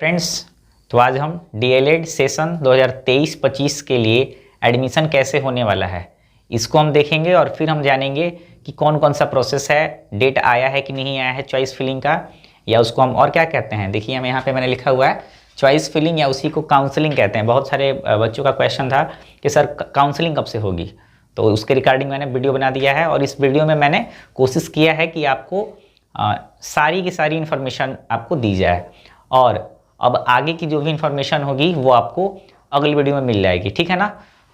Friends, तो आज हम डीएलएड सेशन 2023-25 के लिए एडमिशन कैसे होने वाला है इसको हम देखेंगे और फिर हम जानेंगे कि कौन कौन सा प्रोसेस है, डेट आया है कि नहीं आया है चॉइस फिलिंग का, या उसको हम और क्या कहते हैं। देखिए हम यहाँ पे मैंने लिखा हुआ है चॉइस फिलिंग या उसी को काउंसलिंग कहते हैं। बहुत सारे बच्चों का क्वेश्चन था कि सर काउंसलिंग कब से होगी, तो उसके रिगार्डिंग मैंने वीडियो बना दिया है और इस वीडियो में मैंने कोशिश किया है कि आपको सारी की सारी इन्फॉर्मेशन आपको दी जाए और अब आगे की जो भी इन्फॉर्मेशन होगी वो आपको अगली वीडियो में मिल जाएगी, ठीक है ना।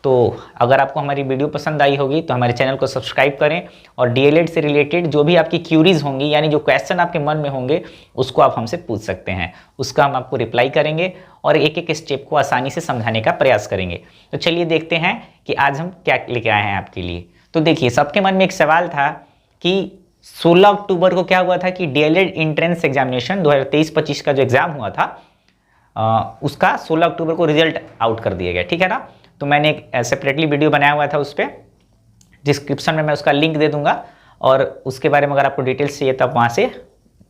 तो अगर आपको हमारी वीडियो पसंद आई होगी तो हमारे चैनल को सब्सक्राइब करें और डीएलएड से रिलेटेड जो भी आपकी क्यूरीज होंगी, यानी जो क्वेश्चन आपके मन में होंगे, उसको आप हमसे पूछ सकते हैं। उसका हम आपको रिप्लाई करेंगे और एक एक स्टेप को आसानी से समझाने का प्रयास करेंगे। तो चलिए देखते हैं कि आज हम क्या लेके आए हैं आपके लिए। तो देखिए, सबके मन में एक सवाल था कि 16 अक्टूबर को क्या हुआ था कि डीएलएड एंट्रेंस एग्जामिनेशन 2023-25 का जो एग्ज़ाम हुआ था उसका 16 अक्टूबर को रिजल्ट आउट कर दिया गया, ठीक है ना। तो मैंने एक सेपरेटली वीडियो बनाया हुआ था, उस पर डिस्क्रिप्शन में मैं उसका लिंक दे दूंगा और उसके बारे में अगर आपको डिटेल्स चाहिए तो आप वहाँ से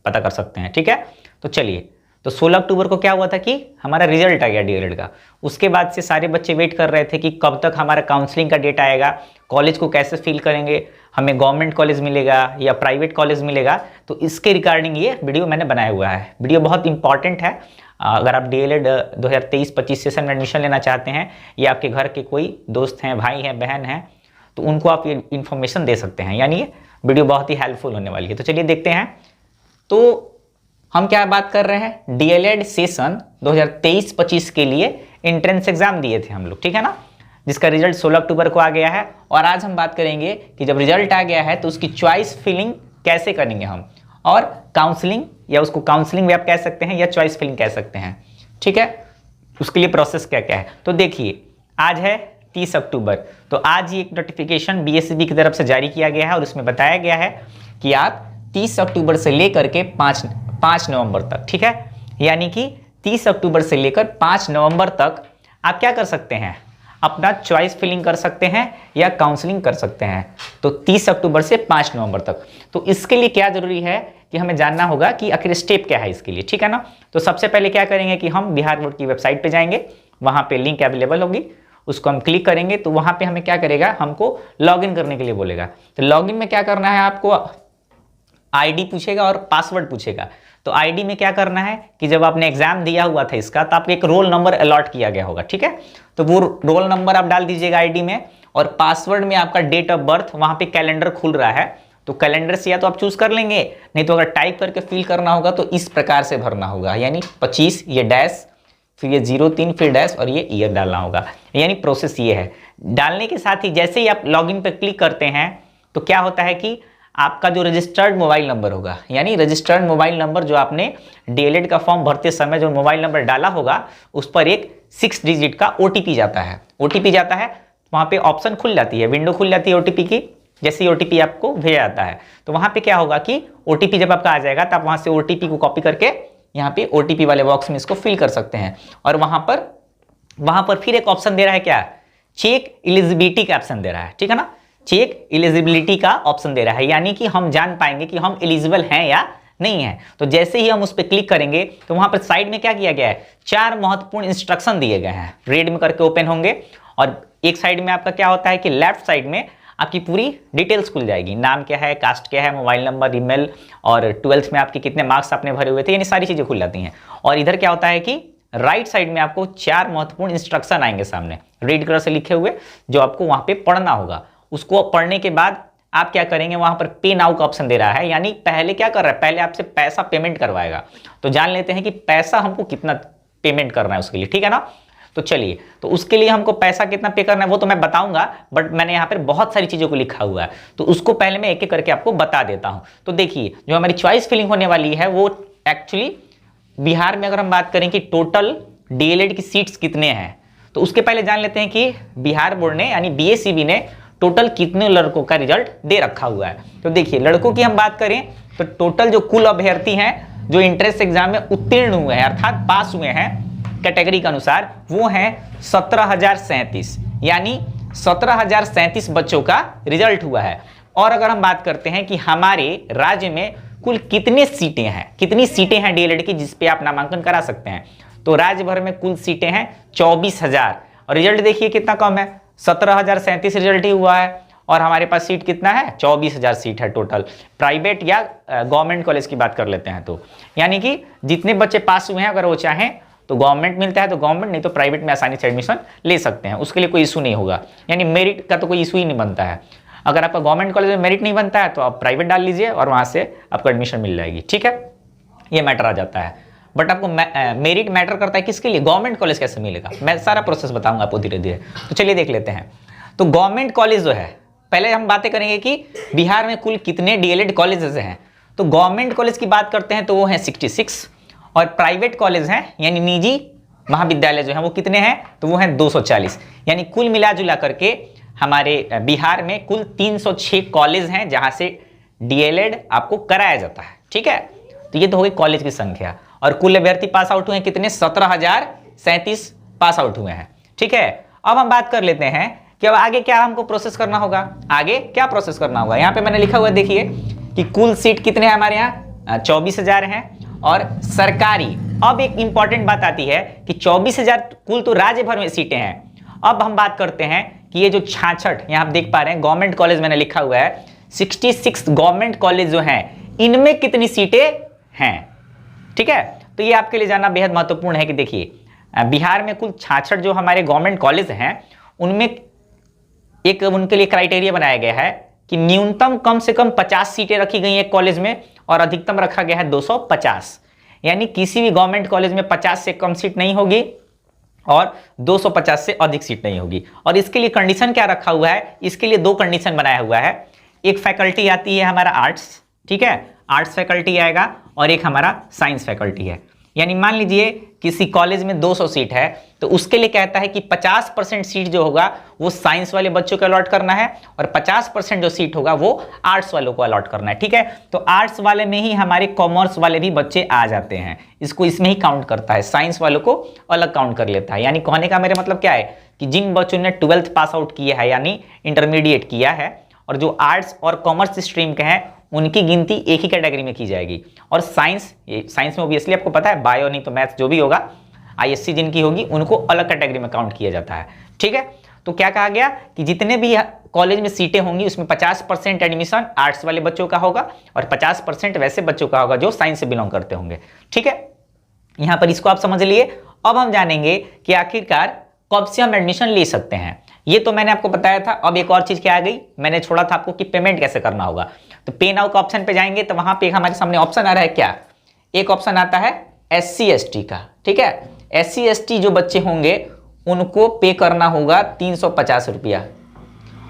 पता कर सकते हैं, ठीक है। तो चलिए, तो 16 अक्टूबर को क्या हुआ था कि हमारा रिजल्ट आ गया डीएलएड का। उसके बाद से सारे बच्चे वेट कर रहे थे कि कब तक हमारा काउंसलिंग का डेट आएगा, कॉलेज को कैसे फिल करेंगे, हमें गवर्नमेंट कॉलेज मिलेगा या प्राइवेट कॉलेज मिलेगा। तो इसके रिगार्डिंग ये वीडियो मैंने बनाया हुआ है। वीडियो बहुत इंपॉर्टेंट है। अगर आप डीएलएड 2023-25 सेशन में एडमिशन लेना चाहते हैं या आपके घर के कोई दोस्त हैं, भाई हैं, बहन हैं, तो उनको आप ये इन्फॉर्मेशन दे सकते हैं। यानी ये वीडियो बहुत ही हेल्पफुल होने वाली है। तो चलिए देखते हैं। तो हम क्या बात कर रहे हैं, डीएलएड सेशन 2023-25 के लिए एंट्रेंस एग्जाम दिए थे हम लोग, ठीक है ना, जिसका रिजल्ट 16 अक्टूबर को आ गया है। और आज हम बात करेंगे कि जब रिजल्ट आ गया है तो उसकी चॉइस फिलिंग कैसे करेंगे हम, और काउंसलिंग, या उसको काउंसलिंग भी आप कह सकते हैं या चॉइस फिलिंग कह सकते हैं, ठीक है। उसके लिए प्रोसेस क्या क्या है। तो देखिए, आज है 30 अक्टूबर, तो आज ही एक नोटिफिकेशन बीएसईबी की तरफ से जारी किया गया है और उसमें बताया गया है कि आप 30 अक्टूबर से लेकर के 5 नवंबर तक, ठीक है, यानी कि 30 अक्टूबर से लेकर 5 नवंबर तक आप क्या कर सकते हैं, अपना चॉइस फिलिंग कर सकते हैं या काउंसलिंग कर सकते हैं। तो 30 अक्टूबर से 5 नवंबर तक। तो इसके लिए क्या जरूरी है कि हमें जानना होगा कि आखिर स्टेप क्या है इसके लिए, ठीक है ना। तो सबसे पहले क्या करेंगे कि हम बिहार बोर्ड की वेबसाइट पे जाएंगे, वहां पे लिंक अवेलेबल होगी, उसको हम क्लिक करेंगे तो वहां पे हमें क्या करेगा, हमको लॉगिन करने के लिए बोलेगा। तो लॉगिन में क्या करना है, आपको आईडी पूछेगा और पासवर्ड पूछेगा। तो आईडी में क्या करना है कि जब आपने एग्जाम दिया हुआ था इसका, तो आपको एक रोल नंबर अलॉट किया गया होगा, ठीक है। तो वो रोल नंबर आप डाल दीजिएगा आईडी में, और पासवर्ड में आपका डेट ऑफ बर्थ, वहां पे कैलेंडर खुल रहा है तो कैलेंडर से या तो आप चूज कर लेंगे, नहीं तो अगर टाइप करके फिल करना होगा तो इस प्रकार से भरना होगा, यानी 25, ये डैश, फिर ये 03, फिर डैश और ये ईयर डालना होगा। यानी प्रोसेस ये है। डालने के साथ ही जैसे ही आप लॉगिन पर क्लिक करते हैं तो क्या होता है कि आपका जो रजिस्टर्ड मोबाइल नंबर होगा, यानी रजिस्टर्ड मोबाइल नंबर जो आपने डीएलएड का फॉर्म भरते समय जो मोबाइल नंबर डाला होगा, उस पर एक 6 डिजिट का ओटीपी जाता है। ओटीपी जाता है, वहां पे ऑप्शन खुल जाती है, विंडो खुल जाती है ओटीपी की। जैसे ही ओटीपी आपको भेजा जाता है तो वहां पे क्या होगा कि ओटीपी जब आपका आ जाएगा तो आप वहां से ओटीपी को कॉपी करके यहाँ पे ओटीपी वाले बॉक्स में इसको फिल कर सकते हैं। और वहां पर फिर एक ऑप्शन दे रहा है, क्या, चेक एलिजिबिलिटी का ऑप्शन दे रहा है, ठीक है ना। चेक एलिजिबिलिटी का ऑप्शन दे रहा है, यानी कि हम जान पाएंगे कि हम एलिजिबल हैं या नहीं है। तो जैसे ही हम उस पर क्लिक करेंगे तो वहां पर साइड में क्या किया गया है, 4 महत्वपूर्ण इंस्ट्रक्शन दिए गए हैं, रेड में करके ओपन होंगे। और एक साइड में आपका क्या होता है कि लेफ्ट साइड में आपकी पूरी डिटेल्स खुल जाएगी, नाम क्या है, कास्ट क्या है, मोबाइल नंबर, ईमेल, और 12th में आपके कितने मार्क्स आपने भरे हुए थे, यानी सारी चीजें खुल जाती हैं। और इधर क्या होता है कि राइट साइड में आपको 4 महत्वपूर्ण इंस्ट्रक्शन आएंगे सामने रेड कलर से लिखे हुए, जो आपको वहां पे पढ़ना होगा। उसको पढ़ने के बाद आप क्या करेंगे, वहां पर पे नाउ का ऑप्शन दे रहा है, यानी पहले क्या कर रहा है, पहले आपसे पैसा पेमेंट करवाएगा। तो जान लेते हैं कि पैसा हमको कितना पेमेंट करना है उसके लिए, ठीक है ना। तो चलिए, तो उसके लिए हमको पैसा कितना पे करना है वो तो मैं बताऊंगा, बट मैंने यहाँ पर बहुत सारी चीजों को लिखा हुआ है, तो उसको पहले मैं एक एक करके आपको बता देता हूं। तो देखिए, जो हमारी चॉइस फिलिंग होने वाली है वो एक्चुअली बिहार में अगर हम बात करें कि टोटल डीएलएड की सीट्स कितने हैं, तो उसके पहले जान लेते हैं कि बिहार बोर्ड ने यानी बीएसईबी ने टोटल कितने लड़कों का रिजल्ट दे रखा हुआ है। तो देखिए, लड़कों की हम बात करें तो टोटल जो कुल अभ्यर्थी हैं जो एंट्रेंस एग्जाम में उत्तीर्ण हुए हैं अर्थात पास हुए हैं कैटेगरी के अनुसार, वो हैं 17,037, यानी 17,037 बच्चों का रिजल्ट हुआ है। और अगर हम बात करते हैं कि हमारे राज्य में कुल कितने सीटें हैं, कितनी सीटें हैं डीएलएड की जिस पे आप नामांकन करा सकते हैं। तो राज्य भर में कुल सीटें हैं 24,000 और रिजल्ट देखिए कितना कम है, 17,037 रिजल्ट ही हुआ है और हमारे पास सीट कितना है, 24,000 सीट है टोटल। प्राइवेट या गवर्नमेंट कॉलेज की बात कर लेते हैं तो यानी कि जितने बच्चे पास हुए हैं अगर वो चाहें तो गवर्नमेंट मिलता है तो गवर्नमेंट, नहीं तो प्राइवेट में आसानी से एडमिशन ले सकते हैं, उसके लिए कोई इशू नहीं होगा। यानी मेरिट का तो कोई इशू ही नहीं बनता है। अगर आपका गवर्नमेंट कॉलेज में मेरिट नहीं बनता है तो आप प्राइवेट डाल लीजिए और वहाँ से आपको एडमिशन मिल जाएगी, ठीक है, ये मैटर आ जाता है। बट आपको मेरिट मैटर करता है किसके लिए, गवर्नमेंट कॉलेज कैसे मिलेगा, मैं सारा प्रोसेस बताऊंगा आपको धीरे धीरे। तो चलिए देख लेते हैं। तो गवर्नमेंट कॉलेज जो है, पहले हम बातें करेंगे कि बिहार में कुल कितने डीएलएड कॉलेजेस हैं। तो गवर्नमेंट कॉलेज की बात करते हैं तो वो हैं 66 और प्राइवेट कॉलेज हैं यानी निजी महाविद्यालय जो हैं वो कितने हैं, तो वो हैं 240। यानी कुल मिला जुला करके हमारे बिहार में कुल 306 कॉलेज हैं जहां से डीएलएड आपको कराया जाता है, ठीक है। तो ये तो हो गई कॉलेज की संख्या और कुल अभ्यर्थी पास आउट हुए हैं कितने, 17,037 पास आउट हुए हैं, ठीक है। अब हम बात कर लेते हैं कि अब आगे क्या हमको प्रोसेस करना होगा, आगे क्या प्रोसेस करना होगा। यहाँ पे मैंने लिखा हुआ देखिए कि कुल सीट कितने हैं हमारे यहाँ, 24,000 हैं और सरकारी। अब एक इंपॉर्टेंट बात आती है कि 24,000 कुल तो राज्य भर में सीटें हैं। अब हम बात करते हैं कि ये जो 66 यहाँ आप देख पा रहे हैं गवर्नमेंट कॉलेज मैंने लिखा हुआ है, 66 गवर्नमेंट कॉलेज जो हैं इनमें कितनी सीटें हैं, ठीक है। तो ये आपके लिए जानना बेहद महत्वपूर्ण है कि देखिए बिहार में कुल 66 जो हमारे गवर्नमेंट कॉलेज हैं उनमें एक उनके लिए क्राइटेरिया बनाया गया है कि न्यूनतम कम से कम 50 सीटें रखी गई हैं कॉलेज में और अधिकतम रखा गया है 250। यानी किसी भी गवर्नमेंट कॉलेज में 50 से कम सीट नहीं होगी और 250 से अधिक सीट नहीं होगी। और इसके लिए कंडीशन क्या रखा हुआ है, इसके लिए 2 कंडीशन बनाया हुआ है। एक फैकल्टी आती है हमारा आर्ट्स, ठीक है, आर्ट्स फैकल्टी आएगा और एक हमारा साइंस फैकल्टी है। यानी मान लीजिए किसी कॉलेज में 200 सीट है तो उसके लिए कहता है कि 50% सीट जो होगा वो साइंस वाले बच्चों को अलॉट करना है और 50% जो सीट होगा वो आर्ट्स वालों को अलॉट करना है, ठीक है। तो आर्ट्स वाले में ही हमारे कॉमर्स वाले भी बच्चे आ जाते हैं, इसको इसमें ही काउंट करता है, साइंस वालों को अलग काउंट कर लेता है। यानी कहने का मेरा मतलब क्या है कि जिन बच्चों ने 12th पास आउट किया है यानी इंटरमीडिएट किया है और जो आर्ट्स और कॉमर्स स्ट्रीम के हैं उनकी गिनती एक ही कैटेगरी में की जाएगी। और साइंस में ऑब्वियसली आपको पता है बायो नहीं तो मैथ्स जो भी होगा आईएससी जिनकी होगी उनको अलग कैटेगरी में काउंट किया जाता है, ठीक है। तो क्या कहा गया कि जितने भी कॉलेज में सीटें होंगी उसमें 50% एडमिशन आर्ट्स वाले बच्चों का होगा और 50% वैसे बच्चों का होगा जो साइंस से बिलोंग करते होंगे, ठीक है। यहां पर इसको आप समझ लिए। अब हम जानेंगे कि आखिरकार कब से हम एडमिशन ले सकते हैं। ये तो मैंने आपको बताया था। अब एक और चीज क्या आ गई, मैंने छोड़ा था आपको कि पेमेंट कैसे करना होगा। तो पे नाउ का ऑप्शन पे जाएंगे तो वहां पे हमारे सामने ऑप्शन आ रहा है क्या, एक ऑप्शन आता है SC ST का, ठीक है। SC ST जो बच्चे होंगे उनको पे करना होगा 350 रुपया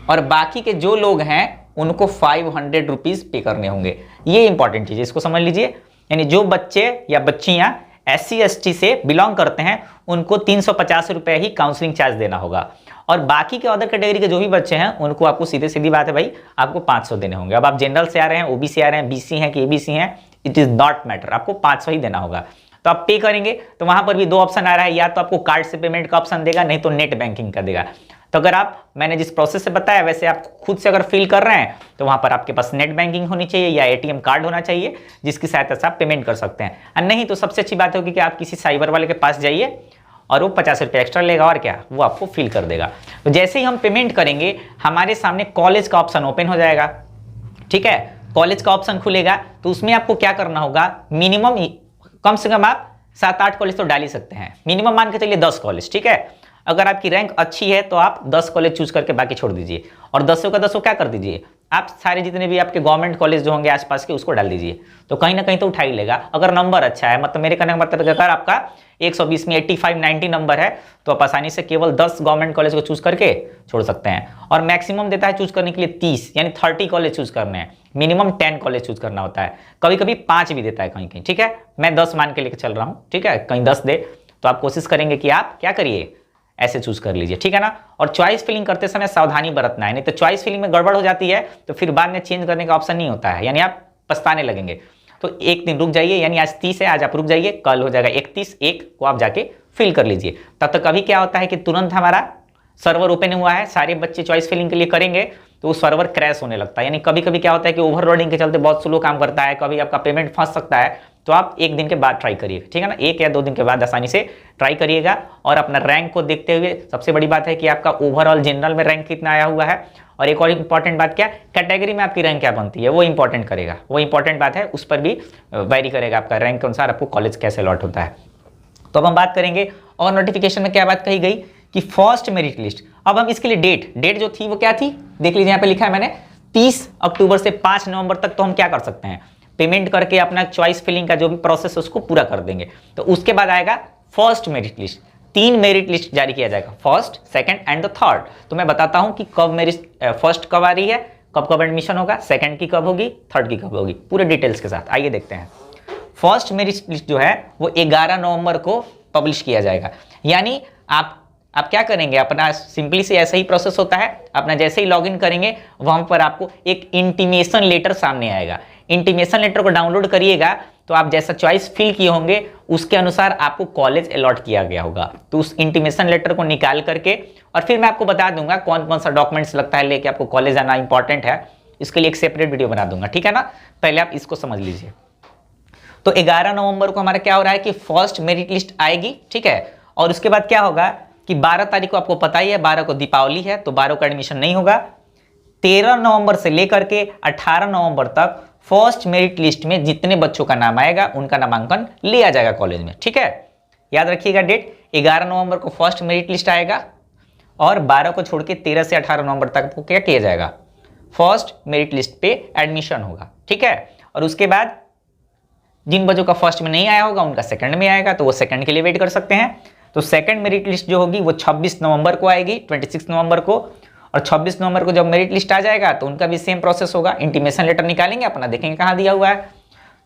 और बाकी के जो लोग हैं उनको 500 रुपीज पे करने होंगे। ये इंपॉर्टेंट चीज है, इसको समझ लीजिए। यानी जो बच्चे या बच्चियां SC ST से बिलोंग करते हैं उनको 350 रुपये ही काउंसलिंग चार्ज देना होगा और बाकी के अदर कैटेगरी के जो भी बच्चे हैं उनको आपको सीधे सीधी बात है भाई आपको 500 देने होंगे। अब आप जनरल से आ रहे हैं, OBC से आ रहे हैं, BC हैं कि ABC हैं, इट इज नॉट मैटर, आपको 500 ही देना होगा। तो आप पे करेंगे तो वहां पर भी 2 ऑप्शन आ रहा है, या तो आपको कार्ड से पेमेंट का ऑप्शन देगा नहीं तो नेट बैंकिंग का देगा। तो अगर आप मैंने जिस प्रोसेस से बताया वैसे आप खुद से अगर फिल कर रहे हैं तो वहां पर आपके पास नेट बैंकिंग होनी चाहिए या ATM कार्ड होना चाहिए जिसकी सहायता से आप पेमेंट कर सकते हैं। और नहीं तो सबसे अच्छी बात होगी कि आप किसी साइबर वाले के पास जाइए और वो 50 रुपये एक्स्ट्रा लेगा और क्या वो आपको फिल कर देगा। तो जैसे ही हम पेमेंट करेंगे हमारे सामने कॉलेज का ऑप्शन ओपन हो जाएगा, ठीक है। कॉलेज का ऑप्शन खुलेगा तो उसमें आपको क्या करना होगा, मिनिमम कम से कम आप 7-8 कॉलेज तो डाल ही सकते हैं, मिनिमम मान के चलिए 10 कॉलेज, ठीक है। अगर आपकी रैंक अच्छी है तो आप 10 कॉलेज चूज करके बाकी छोड़ दीजिए और 10 का 10 क्या कर दीजिए, आप सारे जितने भी आपके गवर्नमेंट कॉलेज जो होंगे आसपास के उसको डाल दीजिए। तो कहीं ना कहीं तो उठा ही लेगा अगर नंबर अच्छा है। मतलब मेरे कहने का मतलब अगर आपका 120 में 85-90 नंबर है तो आप आसानी से केवल 10 गवर्नमेंट कॉलेज को चूज करके छोड़ सकते हैं। और मैक्सिमम देता है चूज करने के लिए 30 यानी 30 कॉलेज चूज करने हैं, मिनिमम 10 कॉलेज चूज करना होता है, कभी कभी 5 भी देता है कहीं कहीं, ठीक है। मैं 10 मान के लेकर चल रहा हूँ, ठीक है, कहीं 10 दे तो आप कोशिश करेंगे कि आप क्या करिए ऐसे चूज कर लीजिए, ठीक है ना। और चॉइस फिलिंग करते समय सावधानी बरतना है, नहीं तो चॉइस फिलिंग में गड़बड़ हो जाती है तो फिर बाद में चेंज करने का ऑप्शन नहीं होता है, यानी आप पछताने लगेंगे। तो एक दिन रुक जाइए, यानी आज 30 है, आज आप रुक जाइए, कल हो जाएगा 31 को आप जाके फिल कर लीजिए। तब तक अभी क्या होता है कि तुरंत हमारा सर्वर ओपन हुआ है, सारे बच्चे चॉइस फिलिंग के लिए करेंगे तो वो सर्वर क्रैश होने लगता है। यानी कभी कभी क्या होता है कि ओवरलोडिंग के चलते बहुत स्लो काम करता है, कभी आपका पेमेंट फंस सकता है। तो आप एक दिन के बाद ट्राई करिएगा, ठीक है ना, 1 या 2 दिन के बाद आसानी से ट्राई करिएगा। और अपना रैंक को देखते हुए सबसे बड़ी बात है कि आपका ओवरऑल जनरल में रैंक कितना आया हुआ है, और एक और इंपॉर्टेंट बात क्या, कैटेगरी में आपकी रैंक क्या बनती है, वो इंपॉर्टेंट करेगा, वो इंपॉर्टेंट बात है, उस पर भी वेरी करेगा आपका रैंक के अनुसार आपको कॉलेज कैसे अलॉट होता है। तो अब हम बात करेंगे और नोटिफिकेशन में क्या बात कही गई कि फर्स्ट मेरिट लिस्ट। अब हम इसके लिए डेट जो थी वो क्या थी, देख लीजिए यहाँ पे लिखा है मैंने, 30 अक्टूबर से 5 नवंबर तक तो हम क्या कर सकते हैं, पेमेंट करके अपना चॉइस फिलिंग का जो भी प्रोसेस है उसको पूरा कर देंगे। तो उसके बाद आएगा first merit list, 3 merit list जारी किया जाएगा, first, second and the third. तो मैं बताता हूं कि कब मेरिट फर्स्ट कब आ रही है, कब कब एडमिशन होगा, सेकंड की कब होगी, थर्ड की कब होगी, पूरे डिटेल्स के साथ। आइए देखते हैं। फर्स्ट मेरिट लिस्ट जो है वो 11 नवंबर को पब्लिश किया जाएगा। यानी आप क्या करेंगे, अपना सिंपली से ऐसा ही प्रोसेस होता है, अपना जैसे ही लॉगिन करेंगे वहां पर आपको एक इंटीमेशन लेटर सामने आएगा। इंटीमेशन लेटर को डाउनलोड करिएगा तो आप जैसा चॉइस फिल किए होंगे उसके अनुसार आपको कॉलेज अलॉट किया गया होगा। तो उस इंटीमेशन लेटर को निकाल करके, और फिर मैं आपको बता दूंगा कौन कौन सा डॉक्यूमेंट्स लगता है लेके आपको कॉलेज आना इंपॉर्टेंट है, इसके लिए एक सेपरेट वीडियो बना दूंगा, ठीक है ना। पहले आप इसको समझ लीजिए। तो 11 नवंबर को हमारा क्या हो रहा है कि फर्स्ट मेरिट लिस्ट आएगी, ठीक है। और उसके बाद क्या होगा कि 12 तारीख को आपको पता ही है 12 को दीपावली है, तो 12 को एडमिशन नहीं होगा। 13 नवंबर से लेकर के 18 नवंबर तक फर्स्ट मेरिट लिस्ट में जितने बच्चों का नाम आएगा उनका नामांकन लिया जाएगा कॉलेज में, ठीक है। याद रखिएगा डेट, 11 नवंबर को फर्स्ट मेरिट लिस्ट आएगा और 12 को छोड़ के 13 से 18 नवंबर तक आपको क्या किया जाएगा, फर्स्ट मेरिट लिस्ट पे एडमिशन होगा, ठीक है। और उसके बाद जिन बच्चों का फर्स्ट में नहीं आया होगा उनका सेकंड में आएगा, तो वो सेकंड के लिए वेट कर सकते हैं। तो सेकंड मेरिट लिस्ट जो होगी वो 26 नवंबर को आएगी, 26 नवंबर को। और 26 नवंबर को जब मेरिट लिस्ट आ जाएगा तो उनका भी सेम प्रोसेस होगा, इंटीमेशन लेटर निकालेंगे अपना, देखेंगे कहाँ दिया हुआ है,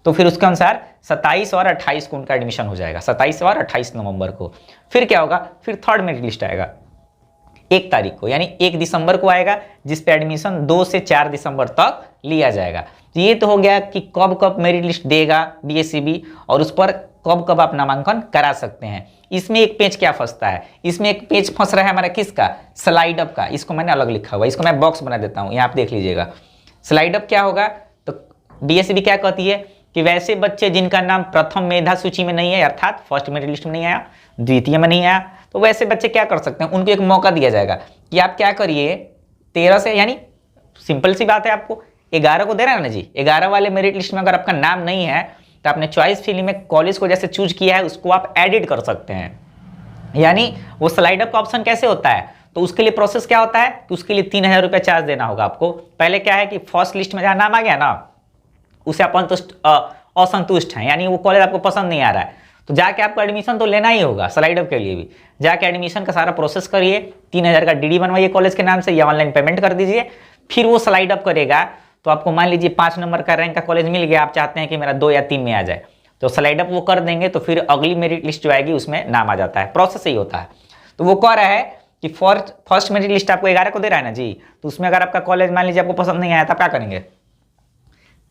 तो फिर उसके अनुसार 27 और 28 को उनका एडमिशन हो जाएगा, 27 और 28 नवंबर को। फिर क्या होगा, फिर थर्ड मेरिट लिस्ट आएगा 1 तारीख को, यानी 1 दिसंबर को आएगा, जिस पे एडमिशन 2 से 4 दिसंबर तक लिया जाएगा। तो ये तो हो गया कि कब कब मेरिट लिस्ट देगा बीएससीबी और उस पर कब कब आप नामांकन करा सकते हैं। इसमें एक पेज क्या फंसता है, इसमें एक पेज फंस रहा है हमारा किसका, स्लाइड अप का। इसको मैंने अलग लिखा हुआ है, इसको मैं बॉक्स बना देता हूँ, यहाँ आप देख लीजिएगा। स्लाइड अप क्या होगा, तो बीएससीबी क्या कहती है कि वैसे बच्चे जिनका नाम प्रथम मेधा सूची में नहीं है, अर्थात फर्स्ट मेरिट लिस्ट में नहीं आया, द्वितीय में नहीं आया, तो वैसे बच्चे क्या कर सकते हैं, उनको एक मौका दिया जाएगा कि आप क्या करिए 13 से, यानी सिंपल सी बात है, आपको 11 को दे रहा है ना जी, 11 वाले मेरिट लिस्ट में अगर आपका नाम नहीं है तो आपने चॉइस फिलिंग में कॉलेज को जैसे चूज किया है उसको आप एडिट कर सकते हैं। यानी वो स्लाइड अप का ऑप्शन कैसे होता है, तो उसके लिए प्रोसेस क्या होता है कि उसके लिए 3000 रुपये चार्ज देना होगा आपको। पहले क्या है कि फर्स्ट लिस्ट में जहाँ नाम आ गया ना उसे आप असंतुष्ट हैं, यानी वो कॉलेज आपको पसंद नहीं आ रहा है, तो जाके आपको एडमिशन तो लेना ही होगा। स्लाइड अप के लिए भी जाके एडमिशन का सारा प्रोसेस करिए, 3000 का डीडी बनवाइए कॉलेज के नाम से या ऑनलाइन पेमेंट कर दीजिए, फिर वो स्लाइड अप करेगा। तो आपको मान लीजिए 5 नंबर का रैंक का कॉलेज मिल गया, आप चाहते हैं कि मेरा 2 या 3 में आ जाए, तो स्लाइड अप वो कर देंगे, तो फिर अगली मेरिट लिस्ट जो आएगी उसमें नाम आ जाता है, प्रोसेस ही होता है। तो वो कह रहा है कि फर्स्ट मेरिट लिस्ट आपको 11 को दे रहा है ना जी, तो उसमें अगर आपका कॉलेज मान लीजिए आपको पसंद नहीं आया तो आप क्या करेंगे,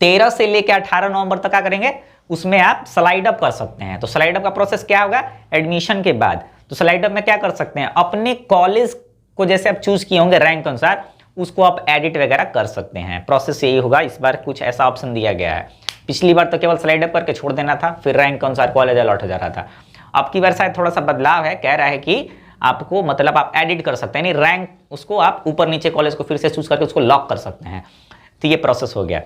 13 से लेकर 18 नवंबर तक क्या करेंगे, उसमें आप स्लाइड अप कर सकते हैं। तो स्लाइड अप का प्रोसेस क्या होगा, एडमिशन के बाद तो स्लाइड अप में क्या कर सकते हैं, अपने कॉलेज को जैसे आप चूज किए होंगे रैंक अनुसार उसको आप एडिट वगैरह कर सकते हैं। प्रोसेस यही होगा, इस बार कुछ ऐसा ऑप्शन दिया गया है। पिछली बार तो केवल स्लाइड अप करके छोड़ देना था, फिर रैंक के अनुसार कॉलेज अलॉट हो जा रहा था। अब की बार शायद थोड़ा सा बदलाव है, कह रहा है कि आपको मतलब आप एडिट कर सकते हैं, यानी रैंक उसको आप ऊपर नीचे कॉलेज को फिर से चूज करके उसको लॉक कर सकते हैं। तो ये प्रोसेस हो गया।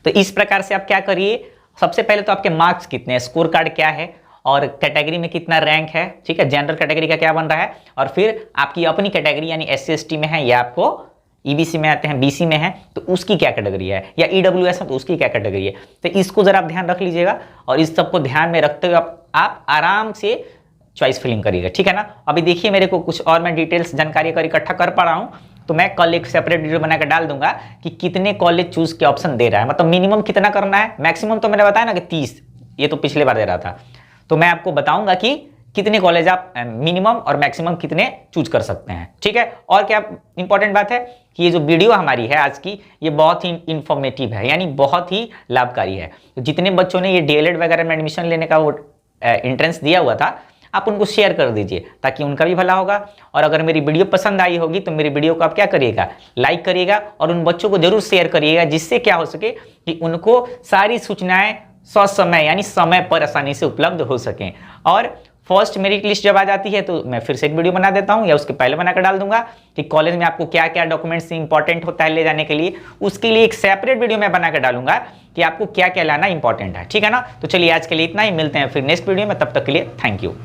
तो इस प्रकार से आप क्या करिए, सबसे पहले तो आपके मार्क्स कितने हैं, स्कोर कार्ड क्या है और कैटेगरी में कितना रैंक है, ठीक है, जनरल कैटेगरी का क्या बन रहा है, और फिर आपकी अपनी कैटेगरी यानी SC/ST में है या आपको EBC में आते हैं, BC में है तो उसकी क्या कैटेगरी है, या EWS है तो उसकी क्या कैटेगरी है। तो इसको जरा आप ध्यान रख लीजिएगा और इस सबको ध्यान में रखते हुए आप आराम से चॉइस फिलिंग करिएगा, ठीक है ना। अभी देखिए मेरे को कुछ और मैं डिटेल्स जानकारी अगर इकट्ठा कर पा रहा हूँ तो मैं कल एक सेपरेट वीडियो बनाकर डाल दूंगा कि कितने कॉलेज चूज के ऑप्शन दे रहा है, मतलब मिनिमम कितना करना है, मैक्सिमम तो मैंने बताया ना कि 30, ये तो पिछले बार दे रहा था। तो मैं आपको बताऊंगा कि कितने कॉलेज आप मिनिमम और मैक्सिमम कितने चूज कर सकते हैं, ठीक है। और क्या इंपॉर्टेंट बात है कि ये जो वीडियो हमारी है आज की, ये बहुत ही इंफॉर्मेटिव है, यानी बहुत ही लाभकारी है। तो जितने बच्चों ने ये DLED वगैरह में एडमिशन लेने का वो एंट्रेंस दिया हुआ था, आप उनको शेयर कर दीजिए ताकि उनका भी भला होगा। और अगर मेरी वीडियो पसंद आई होगी तो मेरी वीडियो को आप क्या करिएगा, लाइक करिएगा और उन बच्चों को जरूर शेयर करिएगा, जिससे क्या हो सके कि उनको सारी सूचनाएं ससमय यानी समय पर आसानी से उपलब्ध हो सकें। और फर्स्ट मेरिट लिस्ट जब आ जाती है तो मैं फिर से एक वीडियो बना देता हूं या उसके पहले बनाकर डाल दूंगा कि कॉलेज में आपको क्या क्या डॉक्यूमेंट्स इंपॉर्टेंट होता है ले जाने के लिए। उसके लिए एक सेपरेट वीडियो मैं बनाकर डालूंगा कि आपको क्या क्या लाना इंपॉर्टेंट है, ठीक है ना। तो चलिए आज के लिए इतना ही, मिलते हैं फिर नेक्स्ट वीडियो में, तब तक के लिए थैंक यू।